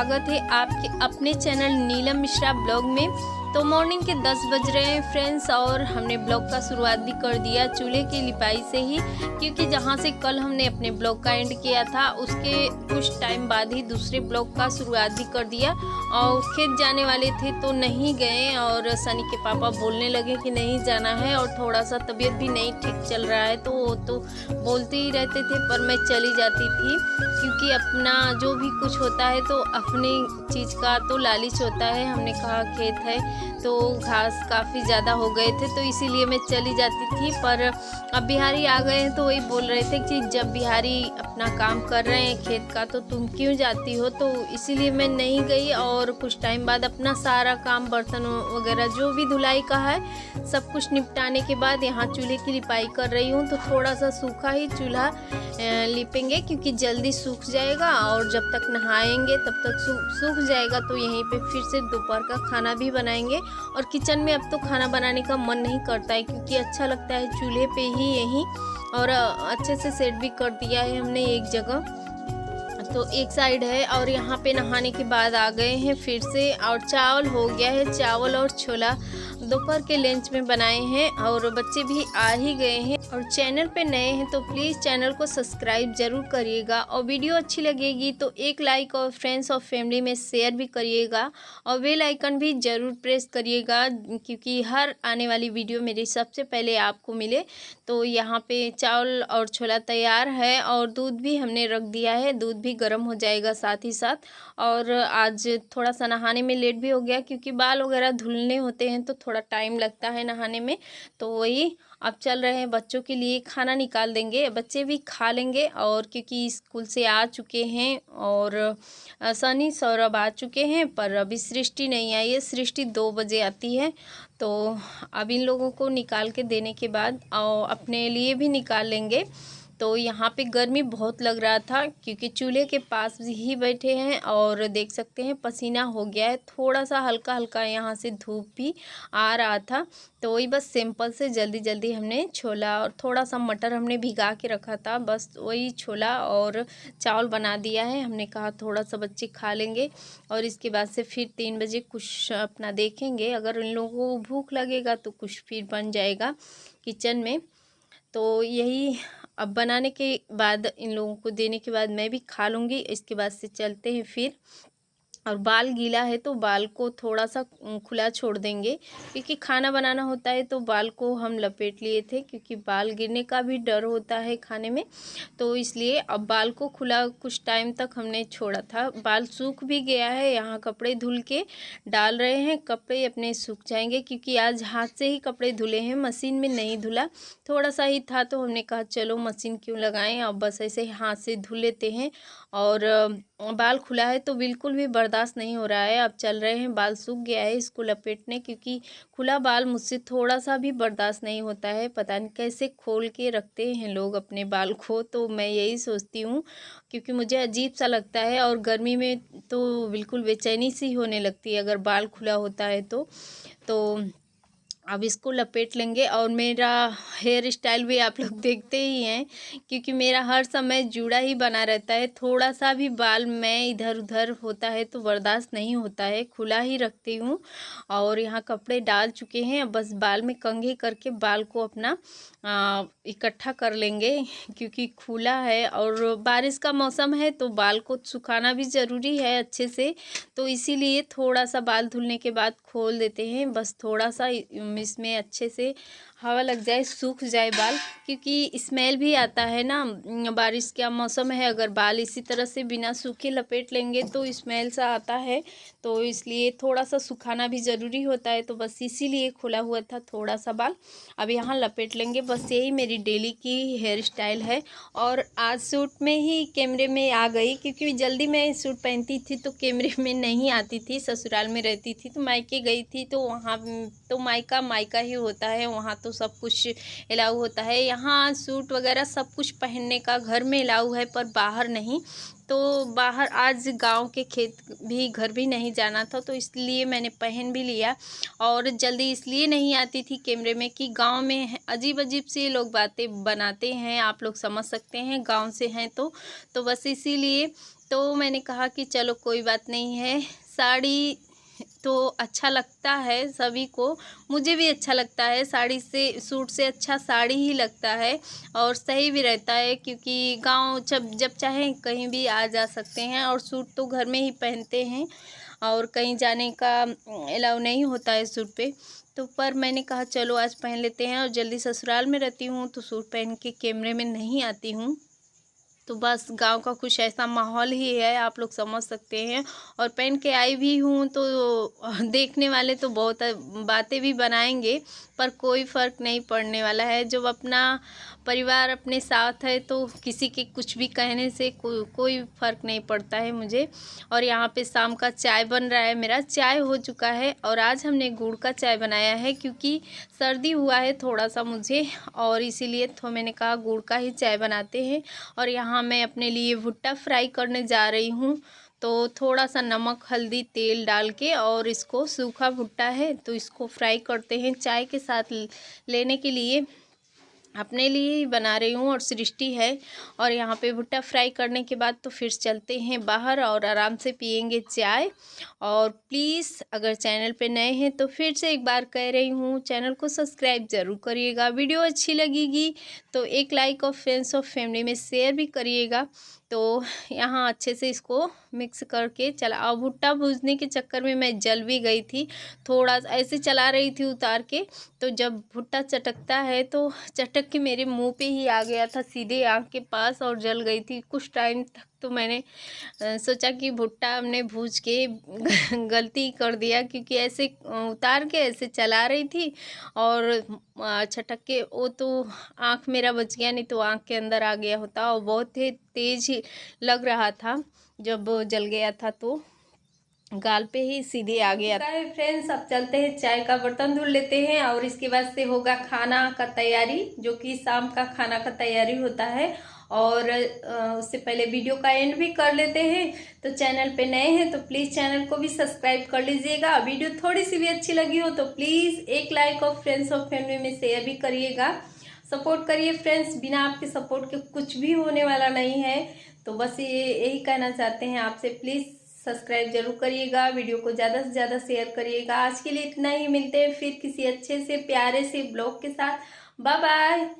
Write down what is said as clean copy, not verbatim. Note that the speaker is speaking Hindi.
स्वागत है आपके अपने चैनल नीलम मिश्रा ब्लॉग में। तो मॉर्निंग के 10 बज रहे हैं फ्रेंड्स, और हमने ब्लॉग का शुरुआत भी कर दिया चूल्हे की लिपाई से ही, क्योंकि जहां से कल हमने अपने ब्लॉग का एंड किया था उसके कुछ टाइम बाद ही दूसरे ब्लॉग का शुरुआत भी कर दिया। और खेत जाने वाले थे तो नहीं गए, और सनी के पापा बोलने लगे कि नहीं जाना है, और थोड़ा सा तबीयत भी नहीं ठीक चल रहा है तो वो तो बोलते ही रहते थे, पर मैं चली जाती थी क्योंकि अपना जो भी कुछ होता है तो अपनी चीज़ का तो लालच होता है। हमने कहा खेत है तो घास काफ़ी ज़्यादा हो गए थे तो इसीलिए मैं चली जाती थी। पर अब बिहारी आ गए हैं तो वही बोल रहे थे कि जब बिहारी अपना काम कर रहे हैं खेत का तो तुम क्यों जाती हो, तो इसीलिए मैं नहीं गई। और कुछ टाइम बाद अपना सारा काम बर्तन वगैरह जो भी धुलाई का है सब कुछ निपटाने के बाद यहाँ चूल्हे की लिपाई कर रही हूँ। तो थोड़ा सा सूखा ही चूल्हा लिपेंगे क्योंकि जल्दी सूख जाएगा, और जब तक नहाएंगे तब तक सूख जाएगा। तो यहीं पे फिर से दोपहर का खाना भी बनाएंगे। और किचन में अब तो खाना बनाने का मन नहीं करता है क्योंकि अच्छा लगता है चूल्हे पे ही यहीं। और अच्छे से सेट भी कर दिया है हमने एक जगह, तो एक साइड है। और यहाँ पे नहाने के बाद आ गए हैं फिर से, और चावल हो गया है। चावल और छोला दोपहर के लंच में बनाए हैं, और बच्चे भी आ ही गए हैं। और चैनल पे नए हैं तो प्लीज़ चैनल को सब्सक्राइब ज़रूर करिएगा, और वीडियो अच्छी लगेगी तो एक लाइक और फ्रेंड्स और फैमिली में शेयर भी करिएगा, और बेल आइकन भी ज़रूर प्रेस करिएगा क्योंकि हर आने वाली वीडियो मेरी सबसे पहले आपको मिले। तो यहाँ पे चावल और छोला तैयार है, और दूध भी हमने रख दिया है, दूध भी गर्म हो जाएगा साथ ही साथ। और आज थोड़ा सा नहाने में लेट भी हो गया क्योंकि बाल वगैरह धुलने होते हैं तो थोड़ा टाइम लगता है नहाने में। तो वही अब चल रहे हैं, बच्चों के लिए खाना निकाल देंगे, बच्चे भी खा लेंगे। और क्योंकि स्कूल से आ चुके हैं, और सनी सौरभ आ चुके हैं, पर अभी सृष्टि नहीं आई है। सृष्टि 2 बजे आती है। तो अब इन लोगों को निकाल के देने के बाद और अपने लिए भी निकाल लेंगे। तो यहाँ पे गर्मी बहुत लग रहा था क्योंकि चूल्हे के पास ही बैठे हैं, और देख सकते हैं पसीना हो गया है। थोड़ा सा हल्का हल्का यहाँ से धूप भी आ रहा था। तो वही बस सिंपल से जल्दी जल्दी हमने छोला और थोड़ा सा मटर हमने भिगा के रखा था, बस वही छोला और चावल बना दिया है। हमने कहा थोड़ा सा बच्चे खा लेंगे, और इसके बाद से फिर 3 बजे कुछ अपना देखेंगे। अगर इन लोगों को भूख लगेगा तो कुछ फिर बन जाएगा किचन में। तो यही अब बनाने के बाद इन लोगों को देने के बाद मैं भी खा लूँगी। इसके बाद से चलते हैं फिर। और बाल गीला है तो बाल को थोड़ा सा खुला छोड़ देंगे क्योंकि खाना बनाना होता है। तो बाल को हम लपेट लिए थे क्योंकि बाल गिरने का भी डर होता है खाने में, तो इसलिए अब बाल को खुला कुछ टाइम तक हमने छोड़ा था। बाल सूख भी गया है, यहाँ कपड़े धुल के डाल रहे हैं, कपड़े अपने सूख जाएंगे क्योंकि आज हाथ से ही कपड़े धुले हैं, मशीन में नहीं धुला। थोड़ा सा ही था तो हमने कहा चलो मशीन क्यों लगाएं, अब बस ऐसे हाथ से धुल लेते हैं। और बाल खुला है तो बिल्कुल भी बर्दाश्त नहीं हो रहा है। अब चल रहे हैं, बाल सूख गया है इसको लपेटने क्योंकि खुला बाल मुझसे थोड़ा सा भी बर्दाश्त नहीं होता है। पता नहीं कैसे खोल के रखते हैं लोग अपने बाल को, तो मैं यही सोचती हूँ क्योंकि मुझे अजीब सा लगता है। और गर्मी में तो बिल्कुल बेचैनी सी होने लगती है अगर बाल खुला होता है तो अब इसको लपेट लेंगे। और मेरा हेयर स्टाइल भी आप लोग देखते ही हैं क्योंकि मेरा हर समय जूड़ा ही बना रहता है। थोड़ा सा भी बाल में इधर उधर होता है तो बर्दाश्त नहीं होता है, खुला ही रखती हूँ। और यहाँ कपड़े डाल चुके हैं, अब बस बाल में कंघी करके बाल को अपना इकट्ठा कर लेंगे क्योंकि खुला है और बारिश का मौसम है तो बाल को सुखाना भी ज़रूरी है अच्छे से। तो इसीलिए थोड़ा सा बाल धुलने के बाद खोल देते हैं, बस थोड़ा सा इसमें अच्छे से हवा लग जाए, सूख जाए बाल, क्योंकि स्मेल भी आता है ना। बारिश का मौसम है, अगर बाल इसी तरह से बिना सूखे लपेट लेंगे तो स्मेल सा आता है। तो इसलिए थोड़ा सा सुखाना भी ज़रूरी होता है, तो बस इसीलिए खुला हुआ था थोड़ा सा बाल। अब यहाँ लपेट लेंगे, बस यही मेरी डेली की हेयर स्टाइल है। और आज सूट में ही कैमरे में आ गई क्योंकि जल्दी मैं सूट पहनती थी तो कैमरे में नहीं आती थी। ससुराल में रहती थी तो मायके गई थी तो वहाँ तो मायका ही होता है, वहाँ तो सब कुछ अलाउ होता है। यहाँ सूट वगैरह सब कुछ पहनने का घर में अलाउ है पर बाहर नहीं। तो बाहर आज गांव के खेत भी घर भी नहीं जाना था तो इसलिए मैंने पहन भी लिया। और जल्दी इसलिए नहीं आती थी कैमरे में कि गांव में अजीब अजीब सी लोग बातें बनाते हैं, आप लोग समझ सकते हैं, गांव से हैं तो बस इसीलिए तो मैंने कहा कि चलो कोई बात नहीं है, साड़ी तो अच्छा लगता है सभी को, मुझे भी अच्छा लगता है। साड़ी से, सूट से अच्छा साड़ी ही लगता है और सही भी रहता है, क्योंकि गांव जब चाहें कहीं भी आ जा सकते हैं, और सूट तो घर में ही पहनते हैं और कहीं जाने का अलाउ नहीं होता है सूट पे। तो पर मैंने कहा चलो आज पहन लेते हैं, और जल्दी ससुराल में रहती हूँ तो सूट पहन के कैमरे में नहीं आती हूँ। तो बस गांव का कुछ ऐसा माहौल ही है, आप लोग समझ सकते हैं। और पहन के आई भी हूँ तो देखने वाले तो बहुत बातें भी बनाएंगे, पर कोई फ़र्क नहीं पड़ने वाला है। जब अपना परिवार अपने साथ है तो किसी के कुछ भी कहने से कोई फ़र्क नहीं पड़ता है मुझे। और यहाँ पे शाम का चाय बन रहा है, मेरा चाय हो चुका है और आज हमने गुड़ का चाय बनाया है, क्योंकि सर्दी हुआ है थोड़ा सा मुझे, और इसीलिए तो मैंने कहा गुड़ का ही चाय बनाते हैं। और यहाँ मैं अपने लिए भुट्टा फ्राई करने जा रही हूँ। तो थोड़ा सा नमक, हल्दी, तेल डाल के, और इसको सूखा भुट्टा है तो इसको फ्राई करते हैं चाय के साथ लेने के लिए। अपने लिए ही बना रही हूँ और सृष्टि है। और यहाँ पे भुट्टा फ्राई करने के बाद तो फिर चलते हैं बाहर और आराम से पियेंगे चाय। और प्लीज़ अगर चैनल पे नए हैं तो फिर से एक बार कह रही हूँ, चैनल को सब्सक्राइब ज़रूर करिएगा। वीडियो अच्छी लगेगी तो एक लाइक और फ्रेंड्स और फैमिली में शेयर भी करिएगा। तो यहाँ अच्छे से इसको मिक्स करके चला, और भुट्टा भूजने के चक्कर में मैं जल भी गई थी। थोड़ा ऐसे चला रही थी उतार के, तो जब भुट्टा चटकता है तो चटक के मेरे मुंह पे ही आ गया था, सीधे आँख के पास, और जल गई थी कुछ टाइम तक। तो मैंने सोचा कि भुट्टा हमने भूज के गलती कर दिया, क्योंकि ऐसे उतार के ऐसे चला रही थी और छटक के वो तो आँख मेरा बच गया, नहीं तो आँख के अंदर आ गया होता। और बहुत ही तेज ही लग रहा था, जब जल गया था तो गाल पे ही सीधे आ गया है। फ्रेंड्स, अब चलते हैं, चाय का बर्तन धुल लेते हैं और इसके बाद से होगा खाना का तैयारी, जो कि शाम का खाना का तैयारी होता है। और उससे पहले वीडियो का एंड भी कर लेते हैं। तो चैनल पे नए हैं तो प्लीज़ चैनल को भी सब्सक्राइब कर लीजिएगा। वीडियो थोड़ी सी भी अच्छी लगी हो तो प्लीज़ एक लाइक और फ्रेंड्स और फैमिली में शेयर भी करिएगा। सपोर्ट करिए फ्रेंड्स, बिना आपके सपोर्ट के कुछ भी होने वाला नहीं है। तो बस ये यही कहना चाहते हैं आपसे, प्लीज़ सब्सक्राइब जरूर करिएगा, वीडियो को ज़्यादा से ज़्यादा शेयर करिएगा। आज के लिए इतना ही, मिलते हैं फिर किसी अच्छे से प्यारे से ब्लॉग के साथ। Bye bye.